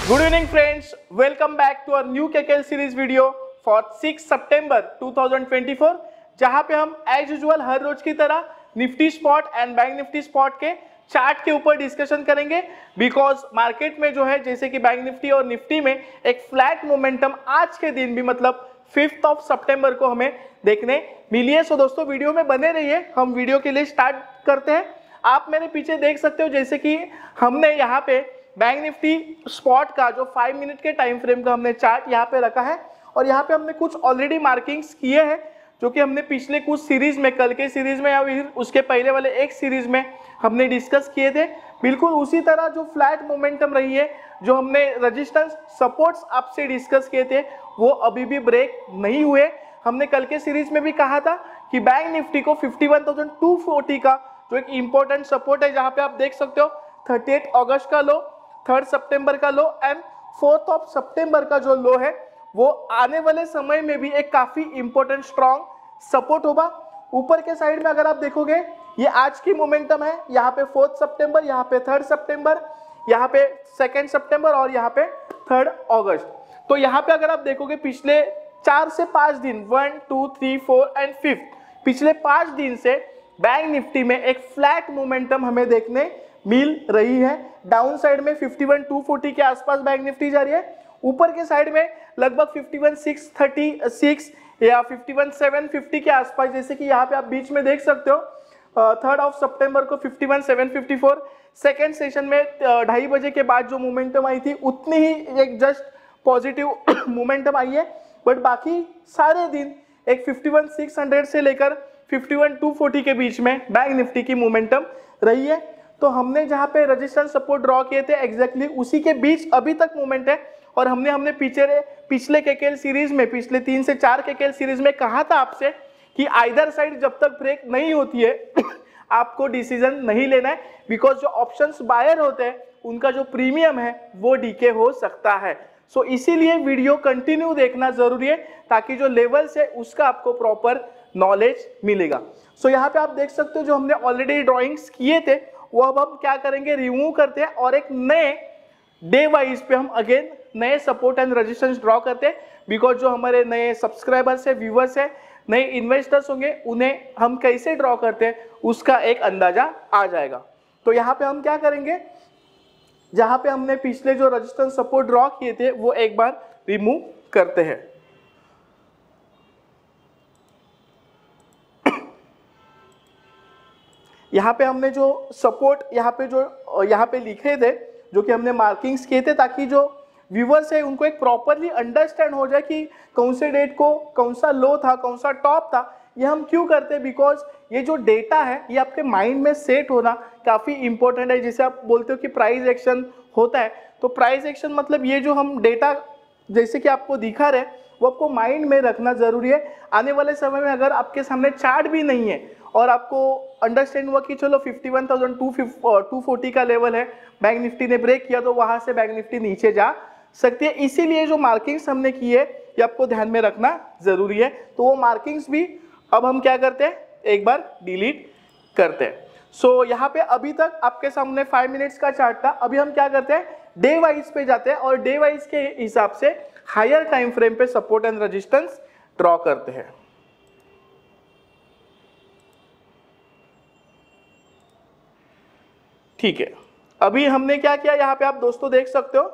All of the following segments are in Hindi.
Good evening friends, welcome back to our new KKL series video for 6 September 2024 जहां पे हम एज यूजुअल हर रोज की तरह Nifty spot and bank Nifty spot के चार्ट के ऊपर डिस्कशन करेंगे बिकॉज मार्केट में जो है जैसे कि बैंक निफ्टी और निफ्टी में एक फ्लैट मोमेंटम आज के दिन भी मतलब 5th ऑफ सितंबर को हमें देखने मिली है। सो दोस्तों वीडियो में बने रहिए, हम वीडियो के लिए स्टार्ट करते हैं। आप मेरे पीछे देख सकते हो जैसे कि हमने यहाँ पे बैंक निफ्टी स्पॉट का जो 5 मिनट के टाइम फ्रेम का हमने चार्ट यहाँ पे रखा है और यहाँ पे हमने कुछ ऑलरेडी मार्किंग्स किए हैं जो कि हमने पिछले कुछ सीरीज में, कल के सीरीज में या फिर उसके पहले वाले एक सीरीज में हमने डिस्कस किए थे। बिल्कुल उसी तरह जो फ्लैट मोमेंटम रही है, जो हमने रेजिस्टेंस सपोर्ट्स आपसे डिस्कस किए थे वो अभी भी ब्रेक नहीं हुए। हमने कल के सीरीज में भी कहा था कि बैंक निफ्टी को 51,240 का जो एक इम्पोर्टेंट सपोर्ट है, जहां पे आप देख सकते हो 38 अगस्त का लो, 3 सितंबर का लो एंड 4th ऑफ सितंबर का जो लो है वो आने वाले समय में भी एक काफी इंपॉर्टेंट स्ट्रॉन्ग सपोर्ट होगा। ऊपर के साइड में अगर आप देखोगे ये आज की मोमेंटम है, यहाँ पे 4th सितंबर, यहाँ पे 3rd सितंबर, यहाँ पे 2nd सितंबर और यहाँ पे 3rd अगस्त। तो यहाँ पे अगर आप देखोगे पिछले 4 से 5 दिन 1, 2, 3, 4 एंड 5th पिछले 5 दिन से बैंक निफ्टी में एक फ्लैट मोमेंटम हमें देखने मिल रही है। डाउन साइड में 51,240 के आसपास बैंक निफ्टी जा रही है, ऊपर के साइड में लगभग 51,636 या 51,750 के आसपास, जैसे कि यहाँ पे आप बीच में देख सकते हो 3rd ऑफ सितंबर को 51,754। सेकेंड सेशन में 2:30 बजे के बाद जो मोमेंटम आई थी उतनी ही एक जस्ट पॉजिटिव मोमेंटम आई है, बट बाकी सारे दिन एक 51,600 से लेकर 51,240 के बीच में बैंक निफ्टी की मोमेंटम रही है। तो हमने जहां पे रेजिस्टेंस सपोर्ट ड्रॉ किए थे एग्जैक्टली उसी के बीच अभी तक मूवमेंट है। और हमने पिछले केकेएल सीरीज में, पिछले 3 से 4 केकेएल सीरीज में कहा था आपसे कि आइदर साइड जब तक ब्रेक नहीं होती है आपको डिसीजन नहीं लेना है, बिकॉज जो ऑप्शंस बायर होते हैं उनका जो प्रीमियम है वो डीके हो सकता है। सो इसीलिए वीडियो कंटिन्यू देखना जरूरी है ताकि जो लेवल्स है उसका आपको प्रॉपर नॉलेज मिलेगा। सो यहाँ पे आप देख सकते हो जो हमने ऑलरेडी ड्रॉइंग्स किए थे वो अब हम क्या करेंगे, रिमूव करते हैं और एक नए डे वाइज पे हम अगेन नए सपोर्ट एंड रेजिस्टेंस ड्रॉ करते हैं। बिकॉज जो हमारे नए सब्सक्राइबर्स है, व्यूवर्स है, नए इन्वेस्टर्स होंगे, उन्हें हम कैसे ड्रॉ करते हैं उसका एक अंदाजा आ जाएगा। तो यहाँ पे हम क्या करेंगे, जहां पे हमने पिछले जो रेजिस्टेंस सपोर्ट ड्रॉ किए थे वो एक बार रिमूव करते हैं। यहाँ पे हमने जो सपोर्ट यहाँ पे लिखे थे, जो कि हमने मार्किंग्स किए थे ताकि जो व्यूवर्स है उनको एक प्रॉपरली अंडरस्टैंड हो जाए कि कौन से डेट को कौन सा लो था, कौन सा टॉप था। ये हम क्यों करते हैं, बिकॉज ये जो डेटा है ये आपके माइंड में सेट होना काफ़ी इंपॉर्टेंट है। जैसे आप बोलते हो कि प्राइस एक्शन होता है, तो प्राइस एक्शन मतलब ये जो हम डेटा जैसे कि आपको दिखा रहे वो आपको माइंड में रखना जरूरी है। आने वाले समय में अगर आपके सामने चार्ट भी नहीं है और आपको अंडरस्टैंड हुआ कि चलो 51,240 का लेवल है, बैंक निफ्टी ने ब्रेक किया, तो वहां से बैंक निफ्टी नीचे जा सकती है। इसीलिए जो मार्किंग्स हमने की है ये आपको ध्यान में रखना जरूरी है। तो वो मार्किंग्स भी अब हम क्या करते हैं, एक बार डिलीट करते हैं। सो यहाँ पे अभी तक आपके सामने 5 मिनट्स का चार्ट था, अभी हम क्या करते हैं डे वाइज पे जाते हैं और डे वाइज के हिसाब से हायर टाइम फ्रेम पे सपोर्ट एंड रेजिस्टेंस ड्रॉ करते हैं। ठीक है, अभी हमने क्या किया, यहाँ पे आप दोस्तों देख सकते हो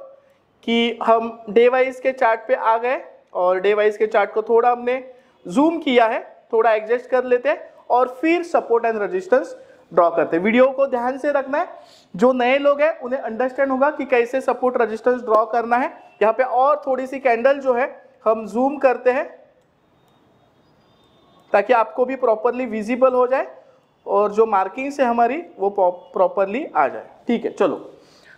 कि हम डे वाइज के चार्ट पे आ गए और डे वाइज के चार्ट को थोड़ा हमने जूम किया है, थोड़ा एडजस्ट कर लेते हैं और फिर सपोर्ट एंड रेजिस्टेंस ड्रॉ करते हैं। वीडियो को ध्यान से रखना है, जो नए लोग हैं उन्हें अंडरस्टैंड होगा कि कैसे सपोर्ट रेजिस्टेंस ड्रॉ करना है। यहाँ पे और थोड़ी सी कैंडल जो है हम जूम करते हैं ताकि आपको भी प्रॉपरली विजिबल हो जाए और जो मार्किंग्स है हमारी वो प्रॉपरली आ जाए। ठीक है, चलो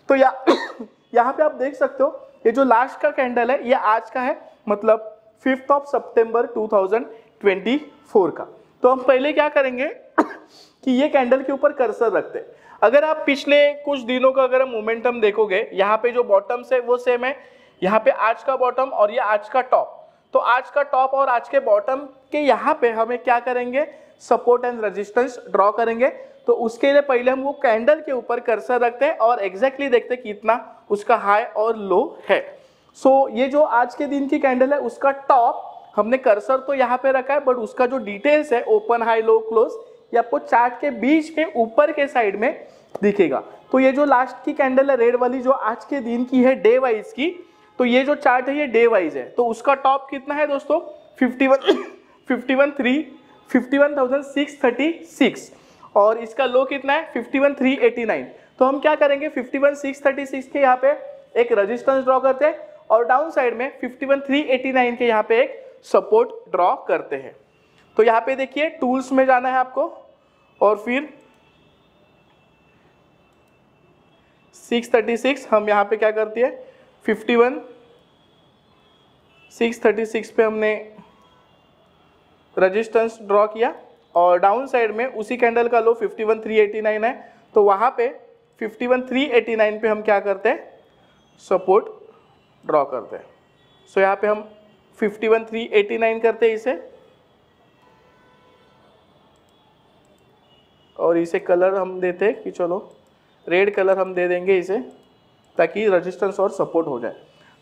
तो यहाँ पे आप देख सकते हो ये जो लास्ट का कैंडल है ये आज का है, मतलब 5th ऑफ सितंबर 2024 का। तो हम पहले क्या करेंगे कि ये कैंडल के ऊपर कर्सर रखते हैं। अगर आप पिछले कुछ दिनों का अगर मोमेंटम देखोगे, यहाँ पे जो बॉटम्स है वो सेम है, यहाँ पे आज का बॉटम और ये आज का टॉप। तो आज का टॉप और आज के बॉटम के यहाँ पे हमें क्या करेंगे, सपोर्ट एंड रेजिस्टेंस ड्रॉ करेंगे। तो उसके लिए पहले हम वो कैंडल के ऊपर कर्सर रखते हैं और एग्जैक्टली देखते हैं कितना उसका हाई और लो है। सो ये जो आज के दिन की कैंडल है उसका टॉप हमने कर्सर तो यहाँ पे रखा है, बट उसका जो डिटेल्स है ओपन हाई लो क्लोज ये आपको चार्ट के बीच में ऊपर के साइड में दिखेगा। तो ये जो लास्ट की कैंडल है रेड वाली जो आज के दिन की है डे वाइज की, तो ये जो चार्ट है ये डे वाइज है। तो उसका टॉप कितना है दोस्तों 51,636 और इसका लो कितना है 51,389। तो हम क्या करेंगे 51,636 के यहाँ पे एक रेजिस्टेंस ड्रॉ करते हैं और डाउन साइड में 51,389 के यहाँ पे एक सपोर्ट ड्रॉ करते हैं। तो यहाँ पे देखिए टूल्स में जाना है आपको और फिर 636 हम यहाँ पे क्या करती है 51,636 पे हमने रेजिस्टेंस ड्रॉ किया और डाउन साइड में उसी कैंडल का लो 51,389 है, तो वहाँ पे 51,389 पे हम क्या करते हैं सपोर्ट ड्रॉ करते हैं। सो यहाँ पे हम 51,389 करते हैं इसे और इसे कलर हम देते हैं कि चलो रेड कलर हम दे देंगे इसे ताकि रेजिस्टेंस और सपोर्ट हो जाए।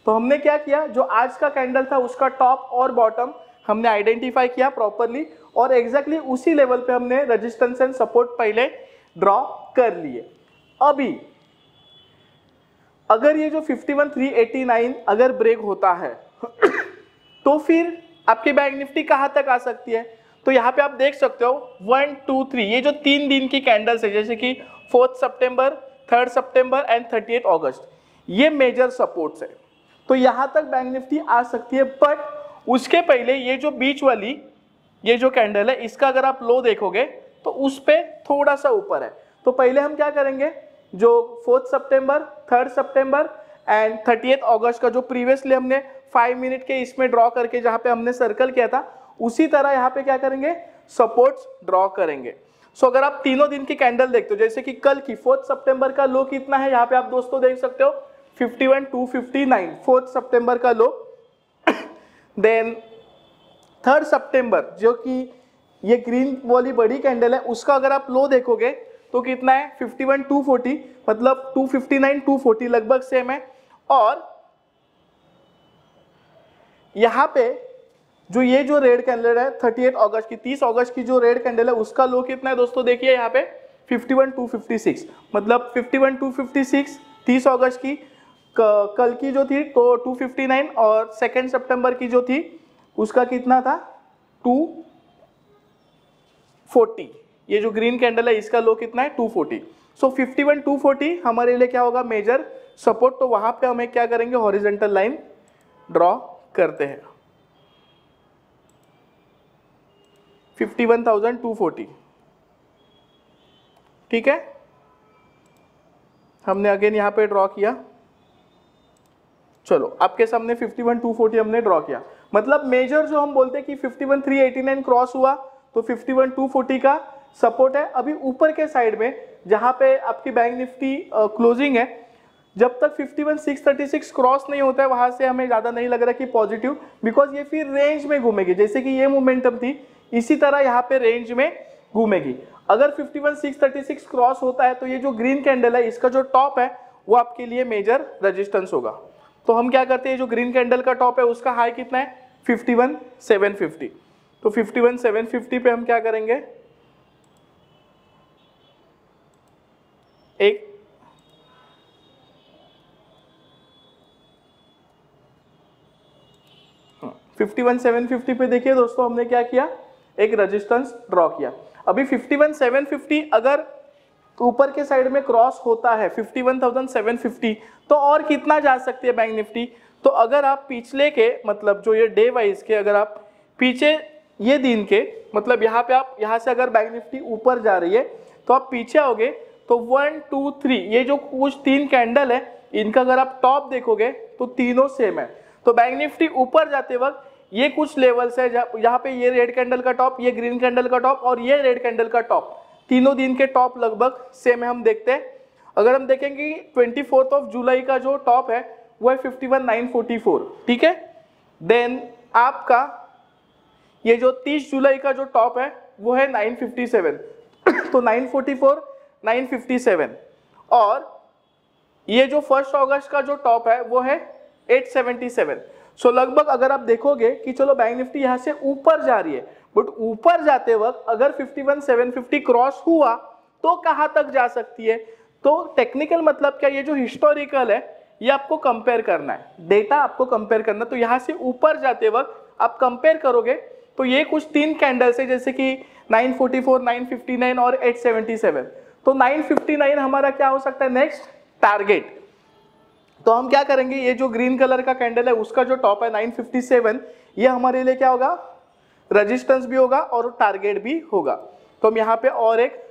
तो हमने क्या किया जो आज का कैंडल था उसका टॉप और बॉटम हमने आइडेंटिफाई किया प्रॉपरली और एग्जैक्टली उसी लेवल पे हमने रेजिस्टेंस एंड सपोर्ट पहले ड्रॉ कर लिए। अभी अगर ये जो 51,389 अगर ब्रेक होता है तो फिर आपकी बैंक निफ्टी कहां तक आ सकती है। तो यहाँ पे आप देख सकते हो 1 2 3 ये जो 3 दिन की कैंडल्स है जैसे कि 4 सितंबर 3 सितंबर एंड 38 अगस्त ये मेजर सपोर्ट्स है। तो यहाँ तक बैंक निफ्टी आ सकती है, बट उसके पहले ये जो बीच वाली ये जो कैंडल है इसका अगर आप लो देखोगे तो उस पे थोड़ा सा ऊपर है। तो पहले हम क्या करेंगे जो 4 सितंबर 3 सितंबर एंड 38 अगस्त का जो प्रीवियसली हमने 5 मिनट के इसमें ड्रॉ करके जहाँ पे हमने सर्कल किया था उसी तरह यहाँ पे क्या करेंगे सपोर्ट्स ड्रॉ करेंगे। सो अगर आप तीनों दिन की कैंडल देखते हो जैसे कि कल की 4 सितंबर का लो कितना है यहाँ पे आप दोस्तों देख सकते हो 51,259 4 सितंबर का लो। देन 3 सितंबर जो कि ये ग्रीन वाली बड़ी कैंडल है उसका अगर आप लो देखोगे तो कितना है 51,240 मतलब 259 240 लगभग सेम है। और यहाँ पे जो ये जो रेड कैंडल है 38 अगस्त की 30 अगस्त की जो रेड कैंडल है उसका लो कितना है दोस्तों देखिए यहाँ पे 51,256 मतलब 51,256 30 अगस्त की कल की जो थी तो 259 और 2 सितंबर की जो थी उसका कितना था 240। ये जो ग्रीन कैंडल है इसका लो कितना है 240। सो 51,240 हमारे लिए क्या होगा मेजर सपोर्ट। तो वहां पे हमें क्या करेंगे हॉरिजॉन्टल लाइन ड्रॉ करते हैं 51,240 ठीक है। हमने अगेन यहाँ पे ड्रॉ किया, चलो आपके सामने 51,240 हमने ड्रॉ किया। मतलब मेजर जो हम बोलते हैं कि 51,389 क्रॉस हुआ तो 51,240 का सपोर्ट है। अभी ऊपर के साइड में जहां पे आपकी बैंक निफ्टी क्लोजिंग है जब तक 51,636 क्रॉस नहीं होता है वहां से हमें ज्यादा नहीं लग रहा कि पॉजिटिव, बिकॉज ये फिर रेंज में घूमेगी जैसे कि ये मोमेंटम थी इसी तरह यहाँ पे रेंज में घूमेगी। अगर 51,636 क्रॉस होता है तो ये जो ग्रीन कैंडल है इसका जो टॉप है वो आपके लिए मेजर रेजिस्टेंस होगा। तो हम क्या करते हैं जो ग्रीन कैंडल का टॉप है उसका हाई कितना है 51,750। तो 51,750 पे हम क्या करेंगे एक 51,750 पे देखिए दोस्तों हमने क्या किया एक रेजिस्टेंस ड्रॉ किया। अभी 51,750 अगर ऊपर के साइड में क्रॉस होता है 51,750 तो और कितना जा सकती है बैंक निफ्टी। तो अगर आप पिछले के मतलब जो ये डे वाइज के अगर आप पीछे ये दिन के मतलब यहाँ पे आप यहाँ से अगर बैंक निफ्टी ऊपर जा रही है तो आप पीछे आओगे तो 1 2 3 ये जो कुछ 3 कैंडल है इनका अगर आप टॉप देखोगे तो तीनों सेम है। तो बैंक निफ्टी ऊपर जाते वक्त ये कुछ लेवल्स है यहाँ पे ये रेड कैंडल का टॉप ये ग्रीन कैंडल का टॉप और ये रेड कैंडल का टॉप तीनों दिन के टॉप लगभग सेम है हम देखते हैं। अगर हम देखेंगे 24 जुलाई का जो टॉप है वो है 51,944 ठीक है। देन आपका ये जो 30 जुलाई का जो टॉप है वो है 957 तो 944 957 और ये जो 1 अगस्त का जो टॉप है वो है 877। सो लगभग अगर आप देखोगे कि चलो बैंक निफ्टी यहाँ से ऊपर जा रही है, बट ऊपर जाते वक्त अगर 51,750 क्रॉस हुआ तो कहाँ तक जा सकती है। तो टेक्निकल मतलब क्या, ये जो हिस्टोरिकल है ये आपको कंपेयर करना है, डेटा आपको कंपेयर करना। तो यहाँ से ऊपर जाते वक्त आप कंपेयर करोगे तो ये कुछ 3 कैंडल्स है, जैसे कि 944, 959 और 877। तो 959 हमारा क्या हो सकता है नेक्स्ट टारगेट। तो हम क्या करेंगे, ये जो ग्रीन कलर का कैंडल है उसका जो टॉप है 957, ये हमारे लिए क्या होगा, रेजिस्टेंस भी होगा और टारगेट भी होगा। तो हम यहाँ पे और एक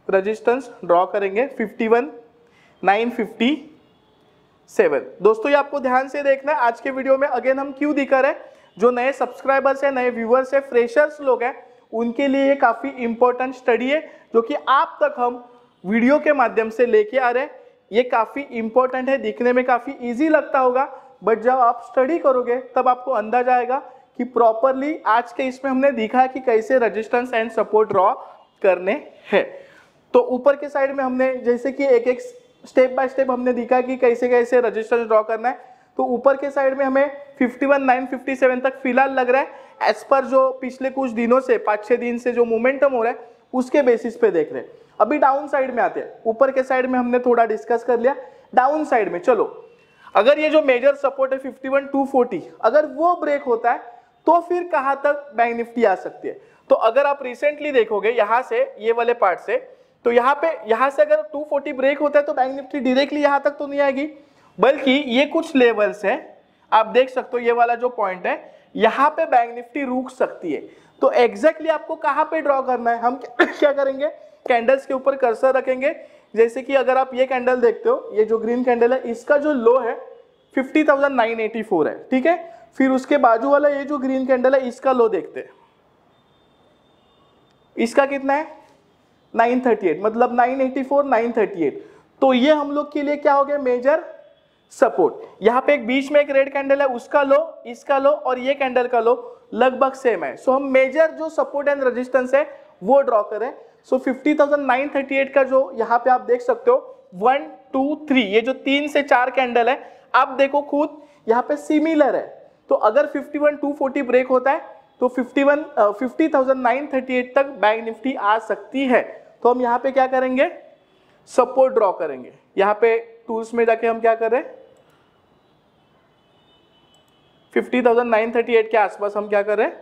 रेजिस्टेंस ड्रॉ करेंगे 51,957। दोस्तों ये आपको ध्यान से देखना है। आज के वीडियो में अगेन हम क्यों दिखा रहे हैं, जो नए सब्सक्राइबर्स है, नए व्यूअर्स है, फ्रेशर्स लोग हैं, उनके लिए ये काफी इंपॉर्टेंट स्टडी है जो कि आप तक हम वीडियो के माध्यम से लेके आ रहे हैं। ये काफी इंपॉर्टेंट है, दिखने में काफी इजी लगता होगा, बट जब आप स्टडी करोगे तब आपको अंदाजा आएगा कि प्रॉपरली आज के इसमें हमने दिखा है कि कैसे रेजिस्टेंस एंड सपोर्ट ड्रॉ करने हैं। तो ऊपर के साइड में हमने जैसे कि एक एक स्टेप बाय स्टेप हमने दिखा कि कैसे कैसे रेजिस्टेंस ड्रॉ करना है। तो ऊपर के साइड में हमें 51,957 तक फिलहाल लग रहा है, एज पर जो पिछले कुछ दिनों से 5-6 दिन से जो मोमेंटम हो रहा है उसके बेसिस पे देख रहे हैं। अभी डाउन साइड में आते हैं। ऊपर के साइड में हमने थोड़ा डिस्कस कर लिया, डाउन साइड में चलो, अगर ये जो मेजर सपोर्ट है 51,240 अगर वो ब्रेक होता है तो फिर कहां तक बैंक निफ्टी आ सकती है। तो अगर आप रिसेंटली देखोगे यहां से, ये वाले पार्ट से, तो यहां से अगर 240 ब्रेक होता है तो बैंक निफ्टी डायरेक्टली यहां तक तो नहीं आएगी, बल्कि ये कुछ लेवल्स है, आप देख सकते हो ये वाला जो पॉइंट है यहां पे बैंक निफ्टी रुक सकती है। तो एग्जैक्टली आपको कहां पे ड्रॉ करना है, हम क्या करेंगे, कैंडल्स के ऊपर कर्सर रखेंगे। जैसे कि अगर आप ये कैंडल देखते हो, ये जो ग्रीन कैंडल है इसका जो लो है 50,984 है, ठीक है। फिर उसके बाजू वाला ये जो ग्रीन कैंडल है इसका लो देखते हैं, इसका कितना है 938, मतलब 984, 938। तो ये हम लोग के लिए क्या हो गया, मेजर सपोर्ट। यहाँ पे एक बीच में एक रेड कैंडल है, उसका लो, इसका लो और ये कैंडल का लो लगभग सेम है। सो हम मेजर जो सपोर्ट एंड रेजिस्टेंस है वो ड्रॉ करें। सो 50,938 का जो यहाँ पे आप देख सकते हो 1, 2, 3, ये जो 3 से 4 कैंडल है, आप देखो खुद यहाँ पे सिमिलर है। तो अगर 51,240 ब्रेक होता है तो 50,938 तक बैंक निफ्टी आ सकती है। तो हम यहाँ पे क्या करेंगे, सपोर्ट ड्रॉ करेंगे। यहाँ पे टूल्स में जाके हम क्या कर रहे हैं, 50,938 के आसपास हम क्या कर रहे हैं,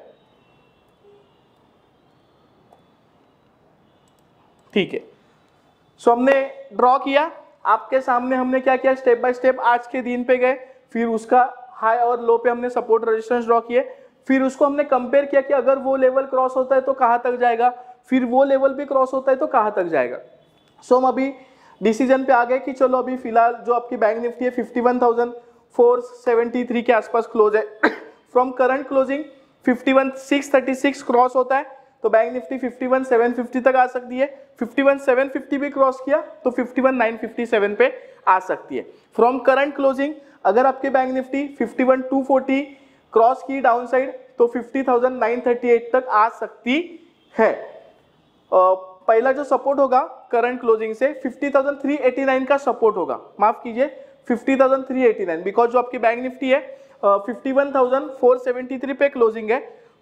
ठीक है। सो हमने ड्रॉ किया, आपके सामने हमने क्या किया, स्टेप बाय स्टेप आज के दिन पे गए, फिर उसका हाई और लो पे हमने सपोर्ट रेजिस्टेंस ड्रॉ किए, फिर उसको हमने कंपेयर किया कि अगर वो लेवल क्रॉस होता है तो कहां तक जाएगा, फिर वो लेवल भी क्रॉस होता है तो कहां तक जाएगा। सो हम अभी डिसीजन पे आ गए कि चलो अभी फिलहाल जो आपकी बैंक निफ्टी है 51,473 के आसपास क्लोज है। फ्रॉम करंट क्लोजिंग 51,636 क्रॉस होता है तो बैंक निफ्टी 51,750 तक आ सकती है। 51,750 भी क्रॉस किया तो 51,957 पे आ सकती है। फ्रॉम करंट क्लोजिंग अगर आपके बैंक निफ्टी 51,240 क्रॉस की डाउन साइड तो 50,938 तक आ सकती है। पहला जो सपोर्ट होगा करंट क्लोजिंग से 50,389 का सपोर्ट होगा, माफ कीजिए 50,389, बिकॉज जो आपकी बैंक निफ्टी है 51,473 पे क्लोजिंग है।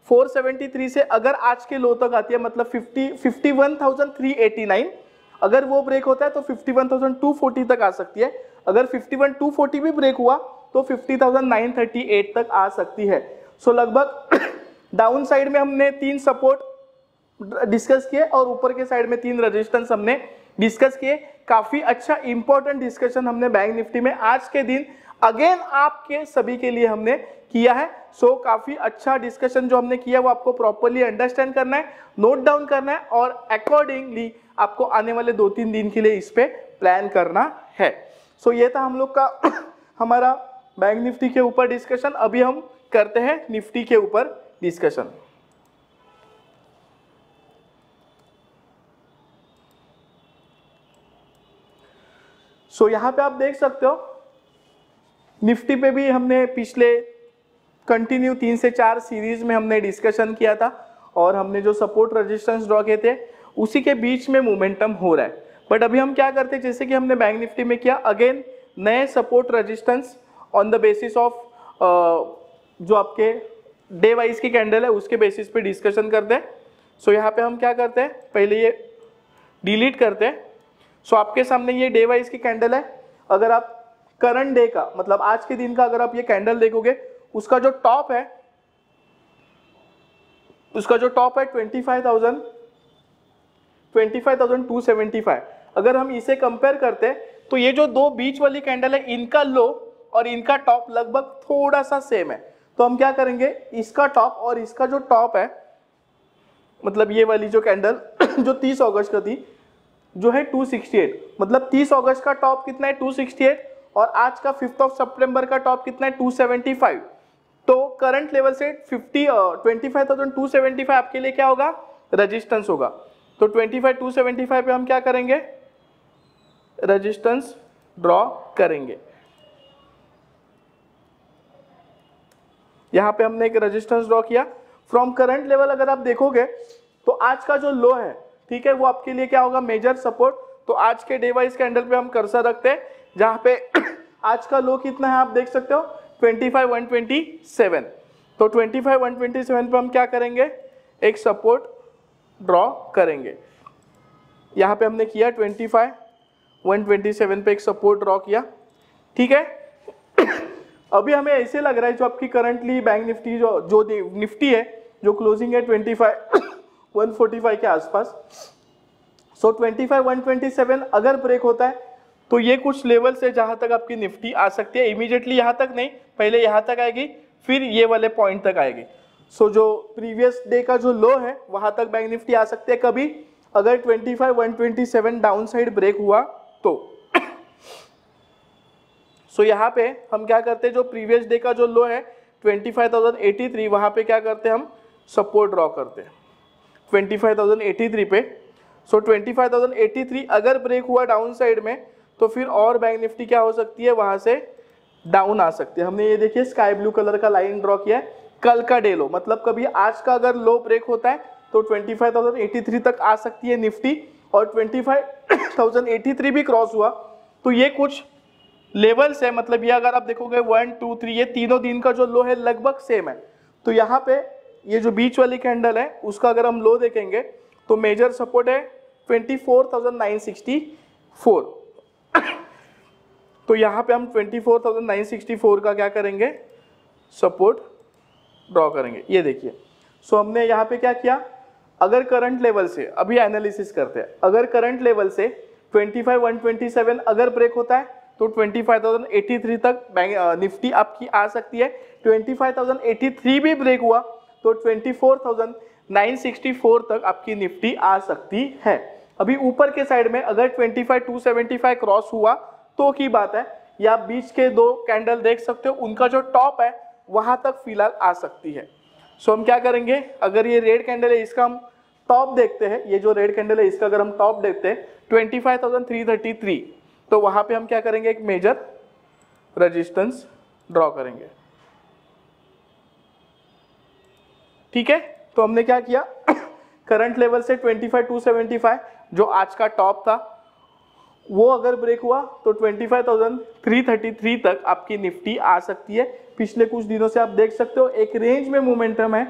473 से अगर आज के लो तक आती है, मतलब 51,389, अगर वो ब्रेक होता है तो 51,240 तक आ सकती है। अगर 51,240 भी ब्रेक हुआ तो 50,938 तक आ सकती है। सो लगभग डाउन साइड में हमने 3 सपोर्ट डिस्कस किए और ऊपर के साइड में 3 रेजिस्टेंस हमने डिस्कस किए। काफी अच्छा इंपॉर्टेंट डिस्कशन हमने बैंक निफ्टी में आज के दिन अगेन आपके सभी के लिए हमने किया है। सो काफी अच्छा डिस्कशन जो हमने किया वो आपको प्रॉपर्ली अंडरस्टैंड करना है, नोट डाउन करना है और अकॉर्डिंगली आपको आने वाले 2-3 दिन के लिए इस पे प्लान करना है। सो ये था हम लोग का हमारा बैंक निफ्टी के ऊपर डिस्कशन। अभी हम करते हैं निफ्टी के ऊपर डिस्कशन। सो यहाँ पे आप देख सकते हो निफ्टी पे भी हमने पिछले कंटिन्यू 3 से 4 सीरीज में हमने डिस्कशन किया था और हमने जो सपोर्ट रेजिस्टेंस ड्रॉ किए थे उसी के बीच में मोमेंटम हो रहा है। बट अभी हम क्या करते हैं, जैसे कि हमने बैंक निफ्टी में किया, अगेन नए support resistance on the basis of जो आपके डे वाइज की कैंडल है उसके बेसिस पे डिस्कशन करते हैं। सो यहाँ पे हम क्या करते हैं, पहले ये डिलीट करते हैं। सो आपके सामने ये डे वाइज की कैंडल है। अगर आप करंट डे का मतलब आज के दिन का अगर आप ये कैंडल देखोगे, उसका जो टॉप है 25,275। अगर हम इसे कंपेयर करते हैं तो ये जो दो बीच वाली कैंडल है, इनका लो और इनका टॉप लगभग थोड़ा सा सेम है। तो हम क्या करेंगे, इसका टॉप और इसका जो टॉप है, मतलब ये वाली जो कैंडल जो 30 अगस्त का थी जो है 268, मतलब 30 अगस्त का टॉप कितना है 268 और आज का 5 सितंबर का टॉप कितना है 275। तो करंट लेवल से 25,275 आपके लिए क्या होगा, रेजिस्टेंस होगा। तो 25,275 पे हम क्या करेंगे, रेजिस्टेंस ड्रॉ करेंगे। यहां पे हमने एक रेजिस्टेंस ड्रॉ किया। फ्रॉम करंट लेवल अगर आप देखोगे तो आज का जो लो है, ठीक है, वो आपके लिए क्या होगा, मेजर सपोर्ट। तो आज के डे वाइज कैंडल पे हम कर्सर रखते हैं, जहां पे आज का लो कितना है आप देख सकते हो 25,127। तो 25,127 पे हम क्या करेंगे, एक सपोर्ट ड्रॉ करेंगे। यहाँ पे हमने किया 25,127 पे एक सपोर्ट ड्रॉ किया, ठीक है। अभी हमें ऐसे लग रहा है जो आपकी करंटली बैंक निफ्टी जो निफ्टी है जो क्लोजिंग है 25,145 के आसपास। सो 25,127 अगर ब्रेक होता है तो ये कुछ लेवल से जहां तक आपकी निफ्टी आ सकती है, इमीडिएटली यहां तक नहीं, पहले यहां तक आएगी फिर ये वाले पॉइंट तक आएगी। सो जो प्रीवियस डे का जो लो है वहां तक बैंक निफ्टी आ सकती है कभी, अगर 25,127 डाउन साइड ब्रेक हुआ तो। सो यहाँ पे हम क्या करते हैं, जो प्रीवियस डे का जो लो है 25,083, वहां पे क्या करते हैं, हम सपोर्ट ड्रॉ करते हैं 25,083 पे। सो 25,083 अगर ब्रेक हुआ डाउन साइड में तो फिर और बैंक निफ्टी क्या हो सकती है, वहां से डाउन आ सकती है। हमने ये देखिए स्काई ब्लू कलर का लाइन ड्रॉ किया है, कल का डे लो, मतलब कभी आज का अगर लो ब्रेक होता है तो 25,083 तक आ सकती है निफ्टी, और 25,083 भी क्रॉस हुआ तो ये कुछ लेवल्स है, मतलब ये अगर आप देखोगे 1 2 3 ये तीनों दिन का जो लो है लगभग सेम है। तो यहाँ पे ये जो बीच वाली कैंडल है उसका अगर हम लो देखेंगे तो मेजर सपोर्ट है 24,964। तो यहाँ पे हम 24,964 का क्या करेंगे, सपोर्ट ड्रॉ करेंगे। ये देखिए, सो हमने यहाँ पे क्या किया, अगर करंट लेवल से अभी एनालिसिस करते हैं, अगर करंट लेवल से 25,127 अगर ब्रेक होता है तो 25,083 तक निफ्टी आपकी आ सकती है। 25,083 भी ब्रेक हुआ तो 24,964 तक आपकी निफ्टी आ सकती है। अभी ऊपर के साइड में अगर 25,275 क्रॉस हुआ तो की बात है, या बीच के दो कैंडल देख सकते हो, उनका जो टॉप है वहां तक फिलहाल आ सकती है। सो हम क्या करेंगे, अगर ये रेड कैंडल है इसका हम टॉप देखते हैं, ये जो रेड कैंडल है इसका अगर हम टॉप देखते हैं 25,333, तो वहां पे हम क्या करेंगे, एक मेजर रेजिस्टेंस ड्रॉ करेंगे, ठीक है। तो हमने क्या किया, करंट लेवल से 25,275 जो आज का टॉप था वो अगर ब्रेक हुआ तो 25,333 तक आपकी निफ्टी आ सकती है। पिछले कुछ दिनों से आप देख सकते हो एक रेंज में मोमेंटम है।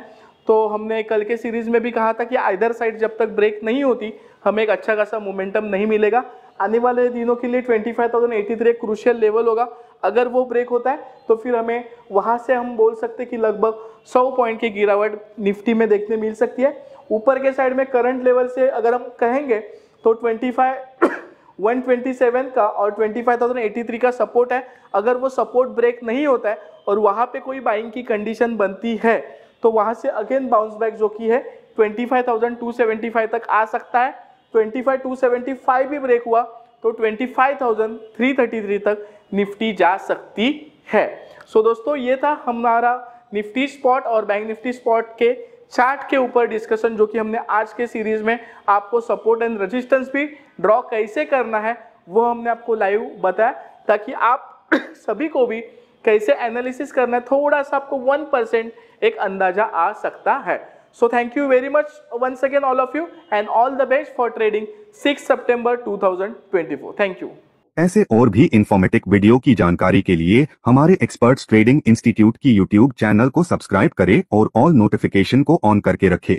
तो हमने कल के सीरीज में भी कहा था कि आइदर साइड जब तक ब्रेक नहीं होती हमें एक अच्छा खासा मोमेंटम नहीं मिलेगा। आने वाले दिनों के लिए 25,083 एक क्रूशियल लेवल होगा, अगर वो ब्रेक होता है तो फिर हमें वहां से हम बोल सकते हैं कि लगभग 100 पॉइंट की गिरावट निफ्टी में देखने मिल सकती है। ऊपर के साइड में करंट लेवल से अगर हम कहेंगे तो 25,127 का और 25,083 का सपोर्ट है। अगर वो सपोर्ट ब्रेक नहीं होता है और वहां पे कोई बाइंग की कंडीशन बनती है तो वहां से अगेन बाउंस बैक जो की है 25,275 तक आ सकता है। 25,275 भी ब्रेक हुआ तो 25,333 तक निफ्टी जा सकती है। सो दोस्तों ये था हमारा निफ्टी स्पॉट और बैंक निफ्टी स्पॉट के चार्ट के ऊपर डिस्कशन, जो कि हमने आज के सीरीज में आपको सपोर्ट एंड रेजिस्टेंस भी ड्रॉ कैसे करना है वो हमने आपको लाइव बताया, ताकि आप सभी को भी कैसे एनालिसिस करना है थोड़ा सा आपको 1% एक अंदाजा आ सकता है। So thank you very much once again all of you and all the best for trading 6 September 2024. Thank you. ऐसे और भी इंफॉर्मेटिव वीडियो की जानकारी के लिए हमारे एक्सपर्ट्स ट्रेडिंग इंस्टीट्यूट की यूट्यूब चैनल को सब्सक्राइब करें और ऑल नोटिफिकेशन को ऑन करके रखें।